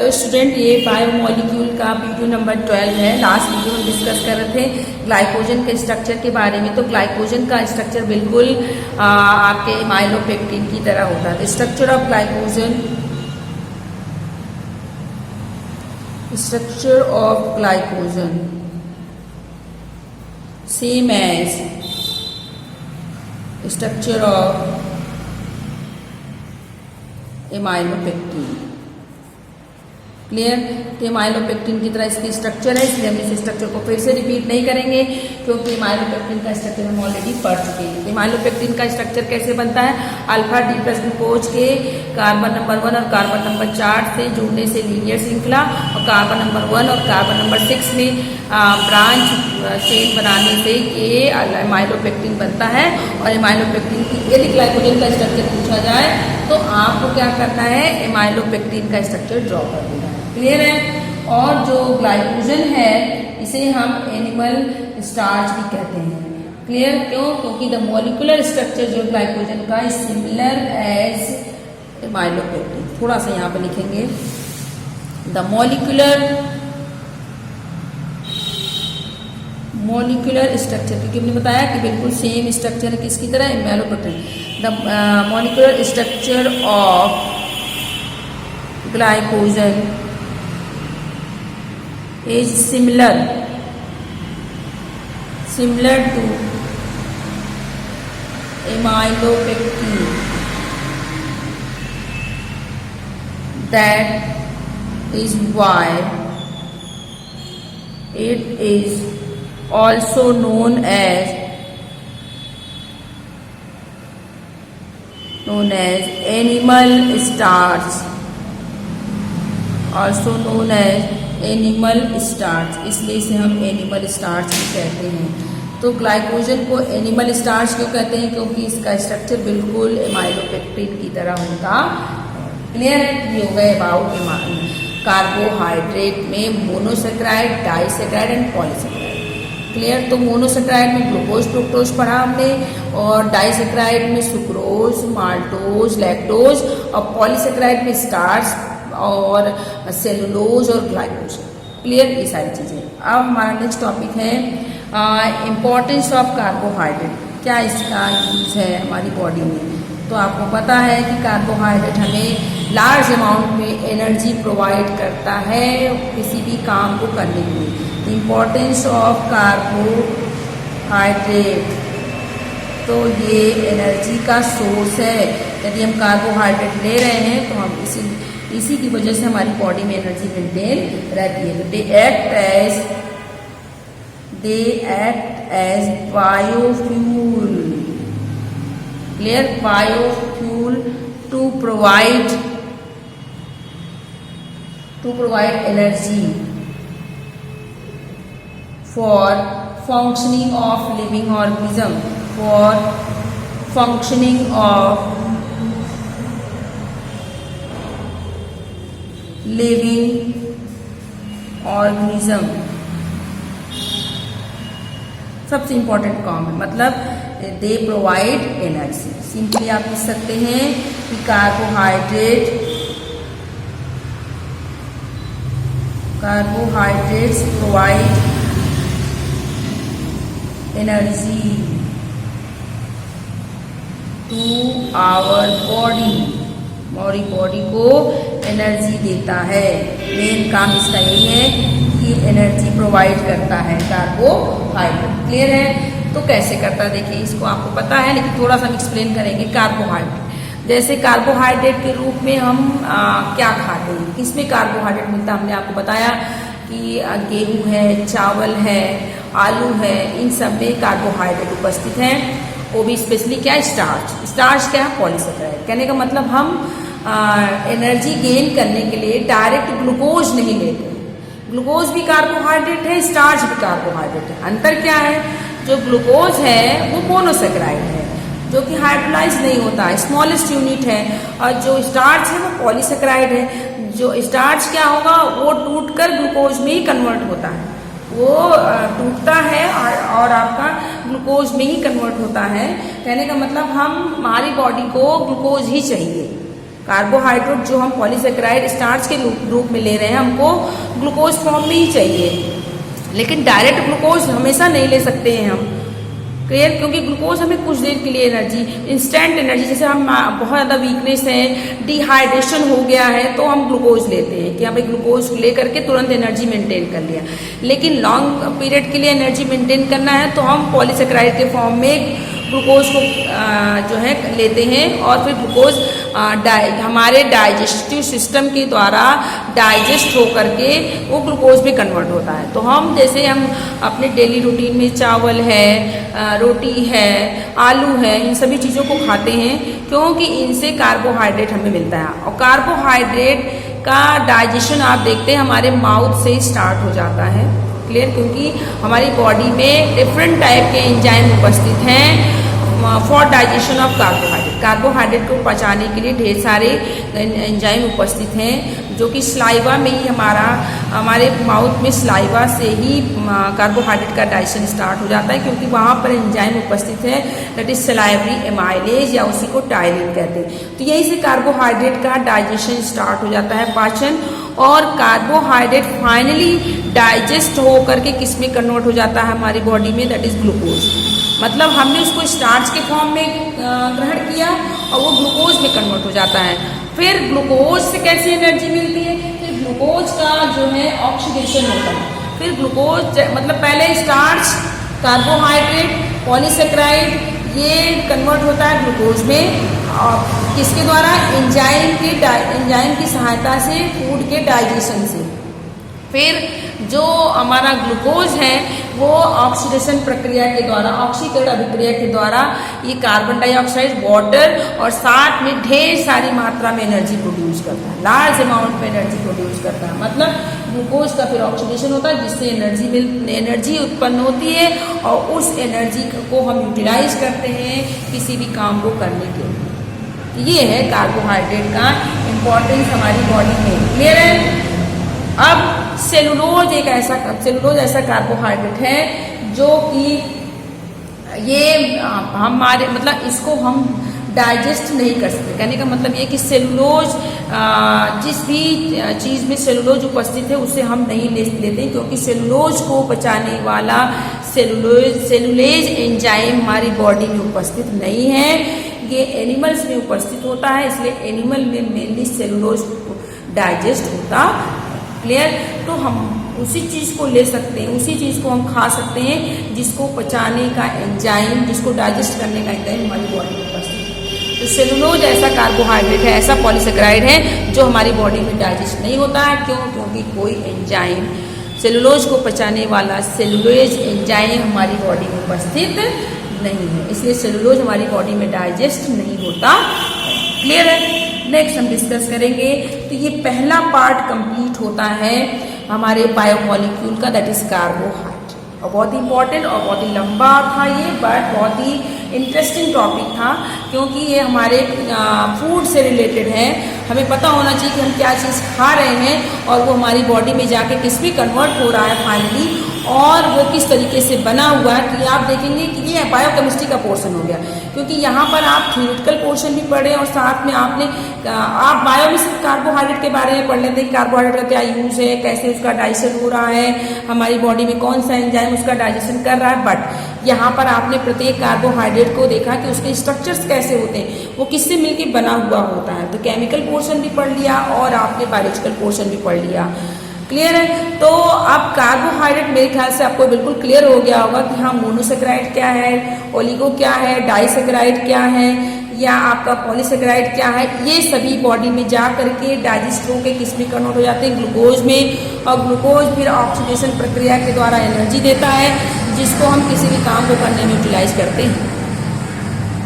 Hello student, ये biomolecule का video number 12 है। लास्ट वीडियो में डिस्कस कर रहे थे ग्लाइकोजन के स्ट्रक्चर के बारे में। तो ग्लाइकोजन का स्ट्रक्चर बिल्कुल आपके माइलोपेक्टिन की तरह होता है। Structure of glycogen, structure of glycogen same as structure of amylopectin. Clear? तो माइलोपेक्टिन की तरह इसकी स्ट्रक्चर है, इसलिए हम इस स्ट्रक्चर को फिर से रिपीट नहीं करेंगे क्योंकि माइलोपेक्टिन का स्ट्रक्चर हम ऑलरेडी पढ़ चुके हैं। तो माइलोपेक्टिन का स्ट्रक्चर कैसे बनता है? अल्फा डी प्लस ग्लूकोज के कार्बन नंबर 1 और कार्बन नंबर 4 से जुड़ने से लीनियर श्रृंखला और कार्बन नंबर 1 और कार्बन नंबर 6 में ब्रांच चेन बनाने से ये माइलोपेक्टिन बनता है। और माइलोपेक्टिन की यदि ग्लाइकोजन का स्ट्रक्चर पूछा जाए तो आपको क्या करना है? माइलोपेक्टिन का स्ट्रक्चर ड्रॉ कर देना है। क्लियर है? और जो ग्लाइकोजन है इसे हम एनिमल स्टार्च भी कहते हैं। क्लियर? क्यों? क्योंकि द मॉलिक्यूलर स्ट्रक्चर जो ग्लाइकोजन का इज सिमिलर एज माइलोपेक्टिन। थोड़ा सा यहाँ पे लिखेंगे द मॉलिक्यूलर स्ट्रक्चर, क्योंकि हमने बताया कि बिल्कुल सेम स्ट्रक्चर है किसकी तरह? Amylopectin. The molecular structure of glycogen is similar to amylopectin. That is why it is also known as animal starch, also known as animal starch. इसलिए इसे हम एनिमल स्टार्च भी कहते हैं। तो ग्लाइकोजन को एनिमल स्टार्च क्यों कहते हैं? क्योंकि इसका स्ट्रक्चर बिल्कुल माइलोपेक्टिन की तरह होता है। क्लियर है? ये हो गए अबाउट कार्बोहाइड्रेट में monosaccharide, disaccharide and polysaccharide. Clear? तो मोनोसेक्राइड में ग्लूकोज, फ्रुक्टोज पढ़ा हमने, और डाइसेक्राइड में सुक्रोज, माल्टोज, लैक्टोज, और पॉलीसेक्राइड में स्टार्च और सेलुलोज और ग्लाइकोज। क्लियर? ये सारी चीजें। अब हमारा नेक्स्ट टॉपिक है इम्पोर्टेंस ऑफ कार्बोहाइड्रेट। क्या इसका यूज है हमारी बॉडी में? तो आपको पता है कि कार्बोहाइड्रेट हमें लार्ज अमाउंट में एनर्जी प्रोवाइड करता है किसी भी काम को करने के लिए। इम्पोर्टेंस ऑफ कार्बोहाइड्रेट, तो ये एनर्जी का सोर्स है। यदि हम कार्बोहाइड्रेट ले रहे हैं तो हम इसी की वजह से हमारी बॉडी में एनर्जी मेंटेन रहती है। तो they act as biofuel. Clear? Biofuel to provide energy for functioning of living organism, सबसे इंपॉर्टेंट काम है, मतलब दे प्रोवाइड एनर्जी। सिंपली आप लिख सकते हैं कि carbohydrates provide energy to our body. हमारी बॉडी को एनर्जी देता है। मेन काम इसका यही है कि एनर्जी प्रोवाइड करता है कार्बोहाइड्रेट। क्लियर है? तो कैसे करता है देखिए, इसको आपको पता है लेकिन थोड़ा सा हम एक्सप्लेन करेंगे। कार्बोहाइड्रेट, जैसे कार्बोहाइड्रेट के रूप में हम क्या खाते हैं, किसमें कार्बोहाइड्रेट मिलता है? हमने आपको बताया कि गेहूँ है, चावल है, आलू है, इन सब में कार्बोहाइड्रेट उपस्थित है। वो भी स्पेशली क्या? स्टार्च क्या है? पॉलीसेक्राइड। कहने का मतलब हम एनर्जी गेन करने के लिए डायरेक्ट ग्लूकोज नहीं लेते। ग्लूकोज भी कार्बोहाइड्रेट है, स्टार्च भी कार्बोहाइड्रेट है। अंतर क्या है? जो ग्लूकोज है वो मोनोसेक्राइड है, जो कि हाइड्रोलाइज नहीं होता है, स्मॉलेस्ट यूनिट है। और जो स्टार्च है वो पॉलीसेक्राइड है। जो स्टार्च क्या होगा? वो टूटकर ग्लूकोज में ही कन्वर्ट होता है। वो टूटता है और आपका ग्लूकोज में ही कन्वर्ट होता है। कहने का मतलब हमारी बॉडी को ग्लूकोज ही चाहिए। कार्बोहाइड्रेट जो हम पॉलीसेकेराइड स्टार्च के रूप में ले रहे हैं हमको ग्लूकोज फॉर्म में ही चाहिए, लेकिन डायरेक्ट ग्लूकोज हमेशा नहीं ले सकते हैं हम। क्लियर? क्योंकि ग्लूकोज हमें कुछ देर के लिए एनर्जी, इंस्टेंट एनर्जी, जैसे हम बहुत ज़्यादा वीकनेस है, डिहाइड्रेशन हो गया है, तो हम ग्लूकोज लेते हैं कि हमें ग्लूकोज ले करके तुरंत एनर्जी मेंटेन कर लिया। लेकिन लॉन्ग पीरियड के लिए एनर्जी मेंटेन करना है तो हम पॉलीसेकेराइड के फॉर्म में ग्लूकोज को जो है लेते हैं और फिर ग्लूकोज हमारे डाइजेस्टिव सिस्टम के द्वारा डाइजेस्ट हो करके वो ग्लूकोज में कन्वर्ट होता है। तो हम जैसे हम अपने डेली रूटीन में चावल है, रोटी है, आलू है, इन सभी चीज़ों को खाते हैं क्योंकि इनसे कार्बोहाइड्रेट हमें मिलता है। और कार्बोहाइड्रेट का डाइजेशन आप देखते हैं हमारे माउथ से स्टार्ट हो जाता है। क्लियर? क्योंकि हमारी बॉडी में डिफरेंट टाइप के एंजाइम उपस्थित हैं for digestion of carbohydrate. Carbohydrate को पचाने के लिए ढेर सारे एंजाइम उपस्थित हैं जो कि स्लाइवा में ही हमारे माउथ में स्लाइवा से ही कार्बोहाइड्रेट का डाइजेशन स्टार्ट हो जाता है, क्योंकि वहाँ पर एंजाइम उपस्थित है दैट इज सलाइवरी एमाइलेज या उसी को टायलिन कहते हैं। तो यही से कार्बोहाइड्रेट का डाइजेशन स्टार्ट हो जाता है, पाचन। और कार्बोहाइड्रेट फाइनली डाइजेस्ट हो करके किस में कन्वर्ट हो जाता है हमारी बॉडी में, दैट इज ग्लूकोज। मतलब हमने उसको स्टार्च के फॉर्म में ग्रहण किया और वो ग्लूकोज में कन्वर्ट हो जाता है। फिर ग्लूकोज से कैसी एनर्जी मिलती है? फिर ग्लूकोज का जो है ऑक्सीडेशन होता है। फिर ग्लूकोज मतलब पहले स्टार्च, कार्बोहाइड्रेट, पॉलीसेकेराइड, ये कन्वर्ट होता है ग्लूकोज में। और किसके द्वारा? एंजाइम की सहायता से, फूड के डाइजेशन से। फिर जो हमारा ग्लूकोज है वो ऑक्सीडेशन प्रक्रिया के द्वारा, ऑक्सीकरण अभिक्रिया के द्वारा ये कार्बन डाइऑक्साइड, वाटर और साथ में ढेर सारी मात्रा में एनर्जी प्रोड्यूस करता है, लार्ज अमाउंट में एनर्जी प्रोड्यूस करता है। मतलब ग्लूकोज का फिर ऑक्सीडेशन होता है जिससे एनर्जी उत्पन्न होती है और उस एनर्जी को हम यूटिलाइज करते हैं किसी भी काम को करने के लिए। ये है कार्बोहाइड्रेट का इम्पोर्टेंस हमारी बॉडी में। क्लियर है? अब सेलुलोज ऐसा कार्बोहाइड्रेट है जो कि ये हमारे मतलब इसको हम डाइजेस्ट नहीं कर सकते। कहने का मतलब ये कि सेलुलोज जिस भी चीज़ में सेलुलोज उपस्थित है उसे हम नहीं लेते, क्योंकि सेलुलोज को पचाने वाला सेलुलेज एंजाइम हमारी बॉडी में उपस्थित नहीं है। ये एनिमल्स में उपस्थित होता है, इसलिए एनिमल में मेनली सेलुलोज डाइजेस्ट होता है। क्लियर? तो हम उसी चीज़ को ले सकते हैं, उसी चीज़ को हम खा सकते हैं जिसको पचाने का एंजाइम, जिसको डाइजेस्ट करने का एंजाइम हमारी बॉडी में उपस्थित है। तो सेलुलोज ऐसा कार्बोहाइड्रेट है, ऐसा पॉलीसेकेराइड है जो हमारी बॉडी में डाइजेस्ट नहीं होता है। क्यों? क्योंकि कोई एंजाइम, सेलुलोज को पचाने वाला सेलुलोज एंजाइम हमारी बॉडी में उपस्थित नहीं है, इसलिए सेलुलोज हमारी बॉडी में डाइजेस्ट नहीं होता। क्लियर है? नेक्स्ट हम डिस्कस करेंगे। तो ये पहला पार्ट कंप्लीट होता है हमारे बायोमॉलिक्यूल का, दैट इज कार्बोहाइड्रेट। और बहुत ही इंपॉर्टेंट और बहुत ही लंबा था ये, बट बहुत ही इंटरेस्टिंग टॉपिक था क्योंकि ये हमारे फूड से रिलेटेड है। हमें पता होना चाहिए कि हम क्या चीज़ खा रहे हैं और वो हमारी बॉडी में जाके किस में कन्वर्ट हो रहा है फाइनली, और वो किस तरीके से बना हुआ है। कि आप देखेंगे कि ये बायोकेमिस्ट्री का पोर्शन हो गया, क्योंकि यहाँ पर आप थ्योरेटिकल पोर्शन भी पढ़े और साथ में आप बायो में सिर्फ कार्बोहाइड्रेट के बारे में पढ़ लेते हैं कि कार्बोहाइड्रेट का क्या यूज़ है, कैसे उसका डाइजेशन हो रहा है, हमारी बॉडी में कौन सा एंजाइम उसका डाइजेशन कर रहा है। बट यहाँ पर आपने प्रत्येक कार्बोहाइड्रेट को देखा कि उसके स्ट्रक्चर्स कैसे होते हैं, वो किससे मिलकर बना हुआ होता है। तो केमिकल पोर्शन भी पढ़ लिया और आपने बायोलॉजिकल पोर्शन भी पढ़ लिया। क्लियर है? तो अब कार्बोहाइड्रेट मेरे ख्याल से आपको बिल्कुल क्लियर हो गया होगा कि हाँ, मोनोसेकेराइड क्या है, ओलिगो क्या है, डाइसेकेराइड क्या है, या आपका पॉलीसेकेराइड क्या है। ये सभी बॉडी में जा करके डाइजेस्ट होकर किस में कन्वर्ट हो जाते हैं? ग्लूकोज में। और ग्लूकोज फिर ऑक्सीडेशन प्रक्रिया के द्वारा एनर्जी देता है जिसको हम किसी भी काम को करने में यूटिलाइज करते हैं।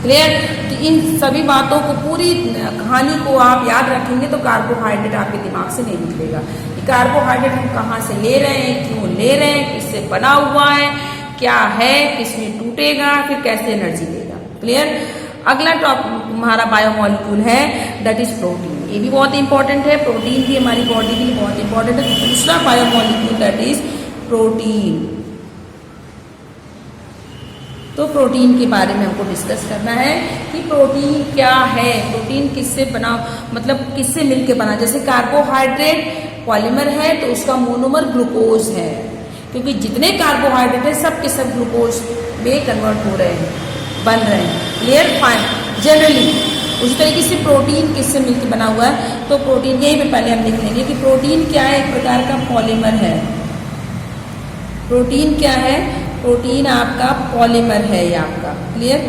क्लियर? तो इन सभी बातों को, पूरी कहानी को आप याद रखेंगे तो कार्बोहाइड्रेट आपके दिमाग से नहीं निकलेगा। कार्बोहाइड्रेट हम कहाँ से ले रहे हैं, क्यों ले रहे हैं, किससे बना हुआ है, क्या है, किसमें टूटेगा, फिर कैसे एनर्जी देगा। क्लियर? अगला टॉपिक हमारा बायोमॉलिक्यूल है, दैट इज प्रोटीन। ये भी बहुत इंपॉर्टेंट है, प्रोटीन भी हमारी बॉडी के लिए बहुत इंपॉर्टेंट है। दूसरा बायोमॉलिक्यूल दैट इज प्रोटीन। तो प्रोटीन के बारे में हमको डिस्कस करना है कि प्रोटीन क्या है, प्रोटीन किससे बना, मतलब किससे मिलके बना। जैसे कार्बोहाइड्रेट पॉलीमर है तो उसका मोनोमर ग्लूकोज है, क्योंकि जितने कार्बोहाइड्रेट है सब के सब ग्लूकोज में कन्वर्ट हो रहे हैं, बन रहे हैं। Clear, fine. जनरली उसी तरीके से प्रोटीन किससे मिलकर बना हुआ है, तो प्रोटीन यही पे पहले हम लिख लेंगे कि प्रोटीन क्या है, एक प्रकार का पॉलीमर है। प्रोटीन क्या है, प्रोटीन आपका पॉलीमर है, ये आपका, clear,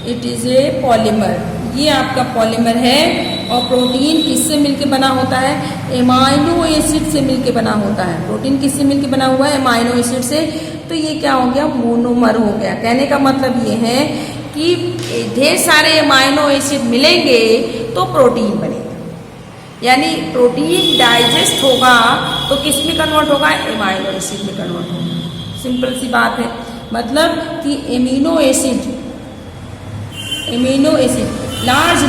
it is a polymer, ये आपका पॉलीमर है। और प्रोटीन किससे मिलके बना होता है, एमाइनो एसिड से मिलके बना होता है। प्रोटीन किससे मिलके बना हुआ है, एमाइनो एसिड से। तो ये क्या हो गया, मोनोमर हो गया। कहने का मतलब ये है कि ढेर सारे एमाइनो एसिड मिलेंगे तो प्रोटीन बनेगा, यानी प्रोटीन डाइजेस्ट होगा तो किस में कन्वर्ट होगा, एमाइनो एसिड में कन्वर्ट होगा। सिंपल सी बात है, मतलब कि amino acid large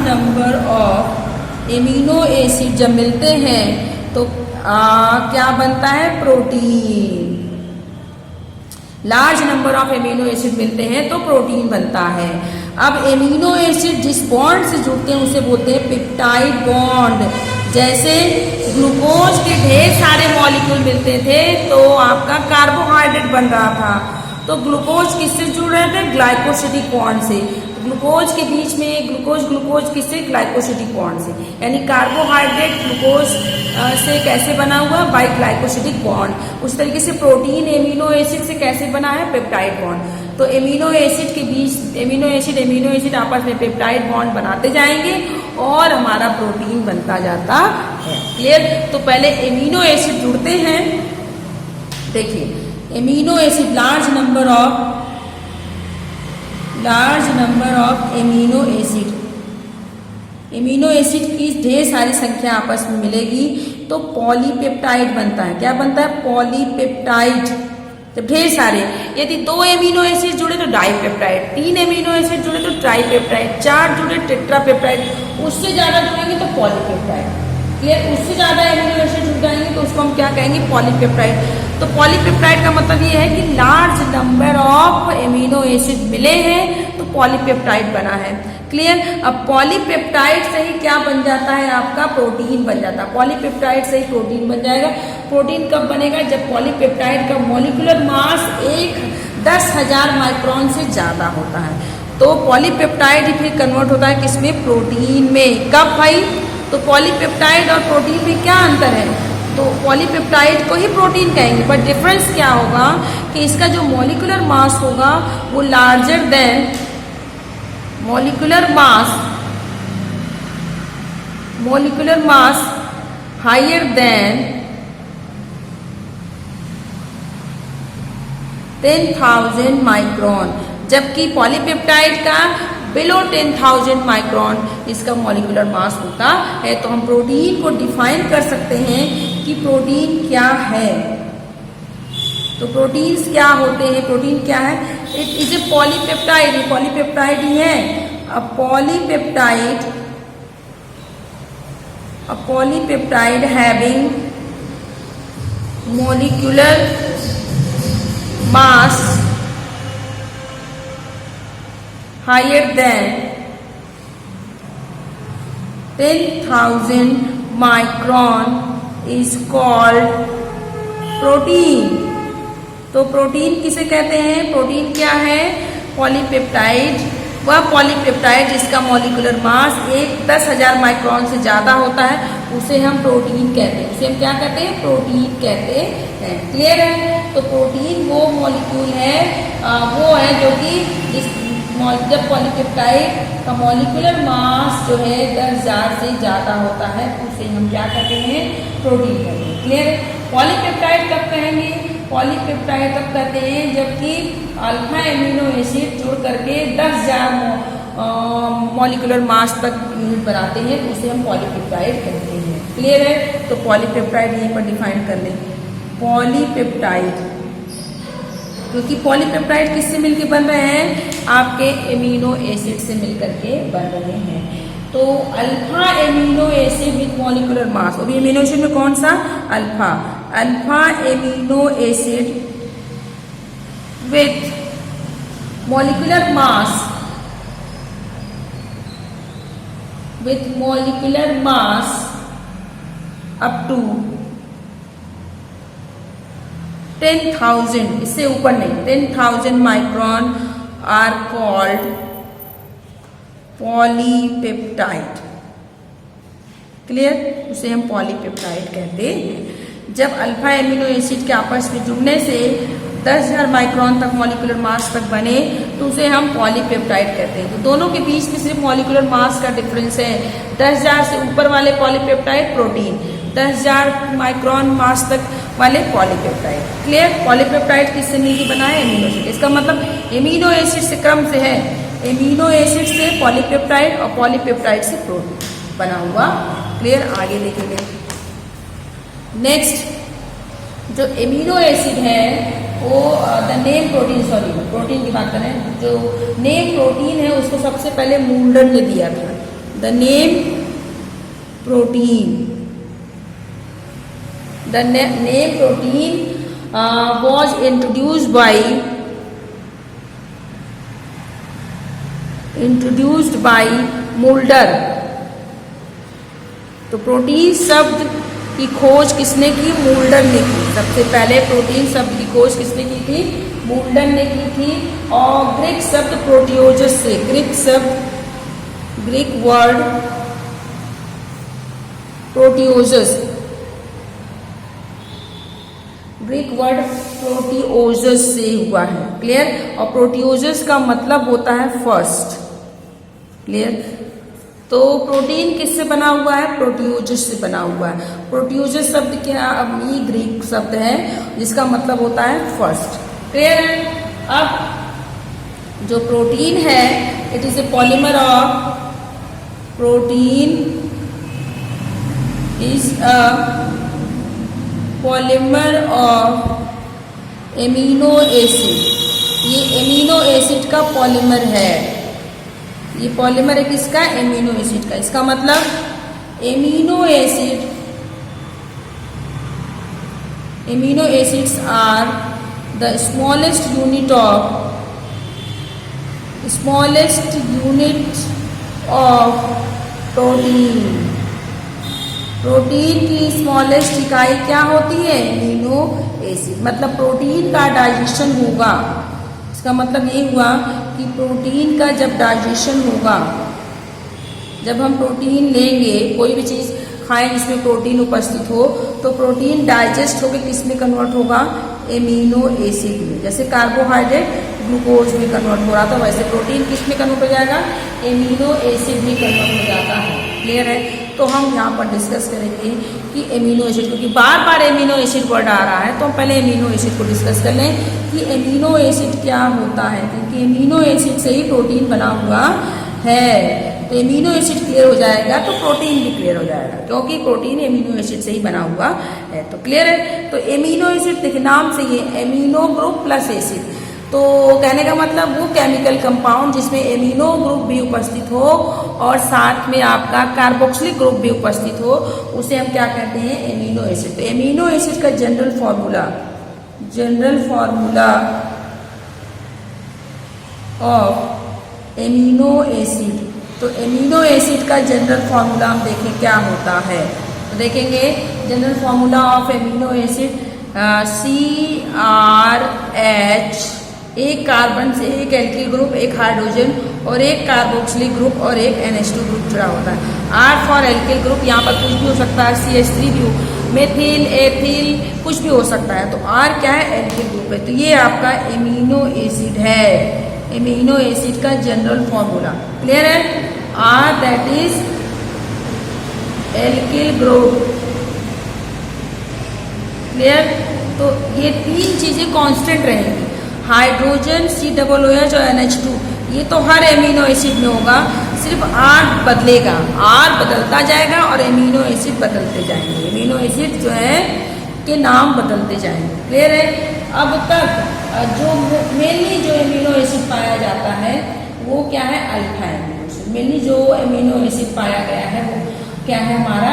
number of amino acid जब मिलते हैं तो क्या बनता है, protein. Large number of amino acid मिलते हैं तो प्रोटीन बनता है। अब एमिनो एसिड जिस बॉन्ड से जुड़ते हैं उसे बोलते हैं पेप्टाइड बॉन्ड। जैसे ग्लूकोज के ढेर सारे मॉलिक्यूल मिलते थे तो आपका कार्बोहाइड्रेट बन रहा था, तो ग्लूकोज किससे जुड़ रहे थे, ग्लाइकोसिडिक बॉन्ड से। ग्लूकोज के बीच में ग्लूकोज किससे, ग्लाइकोसिडिक बॉन्ड से, यानी कार्बोहाइड्रेट ग्लूकोज से कैसे बना हुआ, बाय ग्लाइकोसिडिक बॉन्ड। उस तरीके से प्रोटीन एमिनो एसिड से कैसे बना है, पेप्टाइड बॉन्ड। तो एमिनो एसिड के बीच एमिनो एसिड आपस में पेप्टाइड बॉन्ड बनाते जाएंगे और हमारा प्रोटीन बनता जाता है। क्लियर। तो पहले एमिनो एसिड जुड़ते हैं, देखिए amino acid large number of amino acid की ढेर सारी संख्या आपस में मिलेगी तो पॉलीपेप्टाइड बनता है। क्या बनता है, पॉलीपेप्टाइड। जब ढेर सारे, यदि 2 एमिनो एसिड जुड़े तो डाइपेप्टाइड, 3 एमिनो एसिड जुड़े तो ट्राइपेप्टाइड, 4 जुड़े टेट्रापेप्टाइड, उससे ज्यादा जुड़ेंगे तो पॉलीपेप्टाइड। क्लियर। उससे ज्यादा एमिनो एसिड जुड़ जाएंगे तो उसको हम क्या कहेंगे, पॉलीपेप्टाइड। तो पॉलीपेप्टाइड का मतलब ये है कि large number of amino acid मिले हैं तो पॉलीपेप्टाइड बना है। क्लियर। अब पॉलीपेप्टाइड से ही क्या बन जाता है, आपका प्रोटीन बन जाता है। पॉलीपेप्टाइड से ही प्रोटीन बन जाएगा। प्रोटीन कब बनेगा, जब पॉलीपेप्टाइड का मॉलिक्यूलर मास 10,000 माइक्रोन से ज्यादा होता है तो पॉलीपेप्टाइड ही फिर कन्वर्ट होता है किसमें, प्रोटीन में। कब भाई, तो पॉलीपेप्टाइड और प्रोटीन में क्या अंतर है, तो पॉलीपेप्टाइड को ही प्रोटीन कहेंगे, बट डिफरेंस क्या होगा कि इसका जो मॉलिक्यूलर मास होगा वो larger than molecular mass higher than 10,000 micron, जबकि पॉलीपेप्टाइड का बिलो 10,000 माइक्रोन इसका मॉलिक्यूलर मास होता है। तो हम प्रोटीन को डिफाइन कर सकते हैं कि प्रोटीन क्या है। तो प्रोटीन्स क्या होते हैं, प्रोटीन क्या है, इट इज ए पॉलीपेप्टाइड, ये पॉलीपेप्टाइड ही है। A polypeptide having molecular mass higher than 10,000 micron is called protein। तो प्रोटीन किसे कहते हैं, प्रोटीन क्या है, पॉलीपेप्टाइड। वह पॉलीपेप्टाइड जिसका मॉलिक्यूलर मास 10,000 माइक्रोन से ज्यादा होता है उसे हम प्रोटीन कहते हैं। उसे हम क्या कहते हैं, प्रोटीन कहते हैं। क्लियर है। तो प्रोटीन वो मॉलिक्यूल है, वो है जो कि जब पॉलीपेप्टाइड का मॉलिक्यूलर मास जो है 10,000 से ज्यादा होता है उसे हम क्या कहते हैं, प्रोटीन कहते हैं। क्लियर। पॉलीपेप्टाइड कब कहेंगे, पॉलीपेप्टाइड तब कहते हैं जबकि अल्फा एमिनो एसिड जोड़ करके 10,000 मॉलिक्यूलर मास तक यूनिट बनाते हैं तो उसे हम पॉलीपेप्टाइड कहते हैं। क्लियर है। तो पॉलीपेप्टाइड यहीं पर डिफाइन कर लें, पॉलीपेप्टाइड, क्योंकि पॉलीपेप्टाइड किससे मिलकर बन रहे हैं, आपके एमिनो एसिड से मिलकर के बन रहे हैं। तो alpha amino acid with molecular mass, और एमिनो एसिड में कौन सा, alpha amino acid with molecular mass up to 10,000, इससे ऊपर नहीं, 10,000 micron are called polypeptide. Clear? उसे हम पॉलीपेप्टाइड कहते हैं। जब अल्फा एमिनो एसिड के आपस में जुड़ने से 10,000 माइक्रोन तक मॉलिक्यूलर मास तक बने तो उसे हम पॉलीपेप्टाइड कहते हैं। तो दोनों के बीच में सिर्फ मॉलिक्यूलर मास का डिफरेंस है। 10,000 से ऊपर वाले पॉलीपेप्टाइड प्रोटीन, 10,000 माइक्रोन मास तक वाले पॉलीपेप्टाइड। क्लियर? पॉलीपेप्टाइड किससे मिलकर बना है? Amino acid. इसका मतलब एमिनो एसिड से क्रम से है, एमिनो एसिड से पॉलीपेप्टाइड और पॉलीपेप्टाइड से प्रोटीन बना हुआ। क्लियर? आगे देखेंगे। नेक्स्ट जो एमिनो एसिड है वो the name protein, sorry protein की बात करें, जो नेम प्रोटीन है उसको सबसे पहले मूल्डर ने दिया था। The name protein was introduced by Mulder। तो प्रोटीन शब्द की खोज किसने की? मूल्डर ने की। सबसे पहले प्रोटीन शब्द की खोज किसने की थी? मूल्डर ने की थी। और ग्रीक शब्द प्रोटियोजस से, ग्रीक वर्ड प्रोटियोजस, से हुआ है। क्लियर? और प्रोटियोजस का मतलब होता है फर्स्ट। क्लियर? तो प्रोटीन किससे बना हुआ है? प्रोटियोजस से बना हुआ है। प्रोटियोजस शब्द क्या? ये ग्रीक शब्द है जिसका मतलब होता है फर्स्ट। क्लियर है? अब जो प्रोटीन है, it is a polymer of, protein is a polymer of amino acid. ये एमिनो एसिड का पॉलीमर है। ये पॉलीमर है किसका? एमिनो एसिड का। इसका मतलब amino acids are the smallest unit of protein. Protein की स्मॉलेस्ट इकाई क्या होती है? Amino acid. मतलब प्रोटीन का डाइजेशन होगा, इसका मतलब ये हुआ कि प्रोटीन का जब डाइजेशन होगा, जब हम प्रोटीन लेंगे, कोई भी चीज़ खाएं जिसमें प्रोटीन उपस्थित हो, तो प्रोटीन डाइजेस्ट होकर किस में कन्वर्ट होगा? एमिनो एसिड में। जैसे कार्बोहाइड्रेट ग्लूकोज में कन्वर्ट हो रहा था, वैसे प्रोटीन किस में कन्वर्ट हो जाएगा? एमिनो एसिड में कन्वर्ट हो जाता है। क्लियर है? तो हम यहाँ पर डिस्कस करेंगे कि एमिनो एसिड, क्योंकि बार बार एमिनो एसिड वर्ड आ रहा है तो हम पहले एमिनो एसिड को डिस्कस कर लें कि एमिनो एसिड क्या होता है, क्योंकि एमिनो एसिड से ही प्रोटीन बना हुआ है। तो एमिनो एसिड क्लियर हो जाएगा तो प्रोटीन भी क्लियर हो जाएगा, क्योंकि प्रोटीन एमिनो एसिड से ही बना हुआ है। तो क्लियर है? तो एमिनो एसिड देखिए नाम से ये एमिनो ग्रुप प्लस एसिड, तो कहने का मतलब वो केमिकल कंपाउंड जिसमें एमिनो ग्रुप भी उपस्थित हो और साथ में आपका कार्बोक्सिलिक ग्रुप भी उपस्थित हो, उसे हम क्या कहते हैं? Amino acid. तो एमिनो एसिड का general formula of amino acid, तो एमिनो एसिड का जनरल फॉर्मूला हम देखें क्या होता है। तो देखेंगे general formula of amino acid CRH, एक कार्बन से एक एल्किल ग्रुप, एक हाइड्रोजन और एक कार्बोक्सिलिक ग्रुप और एक NH2 ग्रुप जुड़ा होता है। R फॉर एल्किल ग्रुप, यहाँ पर कुछ भी हो सकता है, CH3 भी हो, मेथिल, एथिल, कुछ भी हो सकता है। तो R क्या है? एल्किल ग्रुप है। तो ये आपका एमिनो एसिड है, एमिनो एसिड का जनरल फॉर्मूला। क्लियर है? R that is alkyl group. Clear? तो ये तीन चीजें कांस्टेंट रहेंगी, हाइड्रोजन, COOH और NH2, ये तो हर एमिनो एसिड में होगा, सिर्फ R बदलेगा, R बदलता जाएगा और एमिनो एसिड बदलते जाएंगे, एमिनो एसिड जो है के नाम बदलते जाएंगे। क्लियर है? अब तक जो मेनली जो एमिनो एसिड पाया जाता है वो क्या है? Alpha amino acid. मेनली जो एमिनो एसिड पाया गया है वो क्या है? हमारा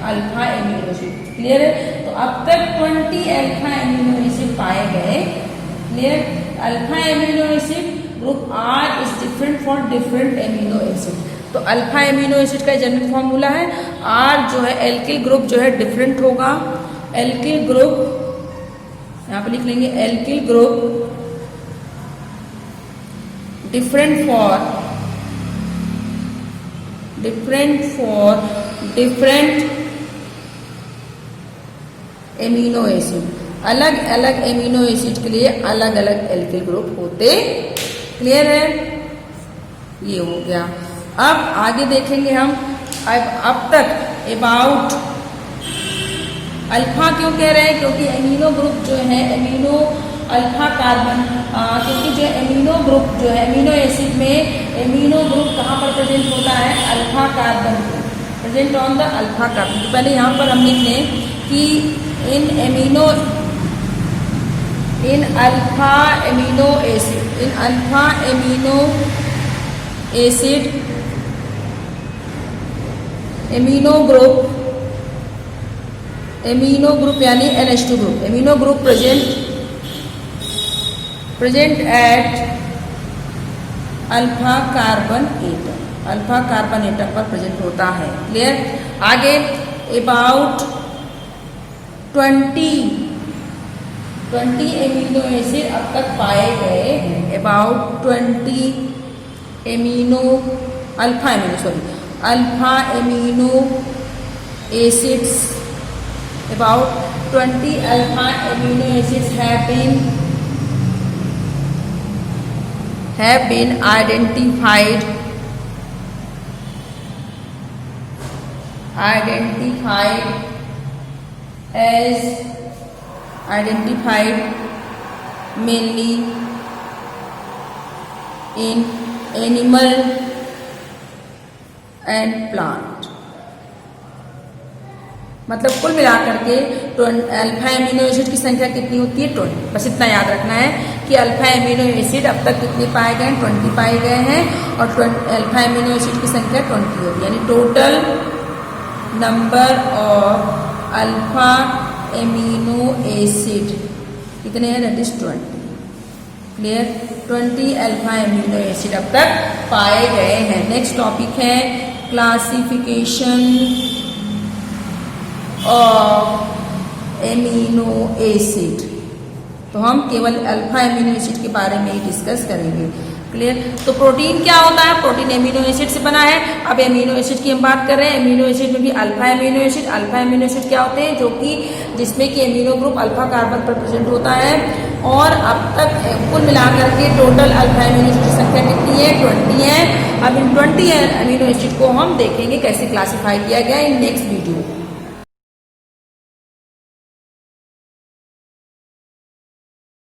अल्फा एमिनो एसिड। क्लियर है? तो अब तक 20 अल्फा एमिनो एसिड पाए गए। Clear? Alpha amino acid group R is different for different amino acid. तो अल्फा एमिनो एसिड का जनरल फॉर्मूला है, आर जो है एल्किल ग्रुप जो है डिफरेंट होगा, एल्किल ग्रुप यहाँ पे लिख लेंगे, alkyl group different for different amino acid, अलग अलग एमिनो एसिड के लिए अलग अलग एल्किल ग्रुप होते। क्लियर है, ये हो गया। अब आगे देखेंगे हम, अब तक अबाउट अल्फा क्यों कह रहे हैं, क्योंकि एमिनो ग्रुप जो है एमिनो अल्फा कार्बन, क्योंकि जो एमिनो ग्रुप जो है एमिनो एसिड में एमिनो ग्रुप कहाँ पर प्रेजेंट होता है, alpha carbon present on the alpha carbon. तो पहले यहाँ पर हम लिख लें कि in alpha amino acid, in alpha amino acid amino group यानी NH2 group, amino group present at alpha carbon atom पर प्रेजेंट होता है। क्लियर। आगे अबाउट 20 एमिनो एसिड अब तक पाए गए हैं, about 20 alpha amino acids, about 20 alpha amino acids have been identified mainly in animal and plant। मतलब कुल मिलाकर के अल्फा एमिनो एसिड की संख्या कितनी होती है, 20। बस इतना याद रखना है कि अल्फा एमिनो एसिड अब तक कितने पाए गए हैं, 20 पाए गए हैं, और अल्फा एमिनो एसिड की संख्या 20 होती है, यानी total number of alpha amino acid कितने हैं, that is 20। Clear. 20 alpha amino acid अब तक पाए गए हैं। नेक्स्ट टॉपिक है क्लासिफिकेशन ऑफ एमिनो एसिड। तो हम केवल अल्फा एमिनो एसिड के बारे में ही डिस्कस करेंगे। क्लियर। तो प्रोटीन क्या होता है, प्रोटीन एमिनो एसिड से बना है। अब एमिनो एसिड की हम बात कर रहे हैं, एमिनो एसिड में भी अल्फा एमिनो एसिड क्या होते हैं, जो कि जिसमें कि एमिनो ग्रुप अल्फा कार्बन पर प्रेजेंट होता है। और अब तक कुल मिलाकर के टोटल अल्फा एमिनो एसिड की संख्या कितनी है, 20 है। अब इन 20 एमिनो एसिड को हम देखेंगे कैसे क्लासिफाई किया गया इन नेक्स्ट वीडियो।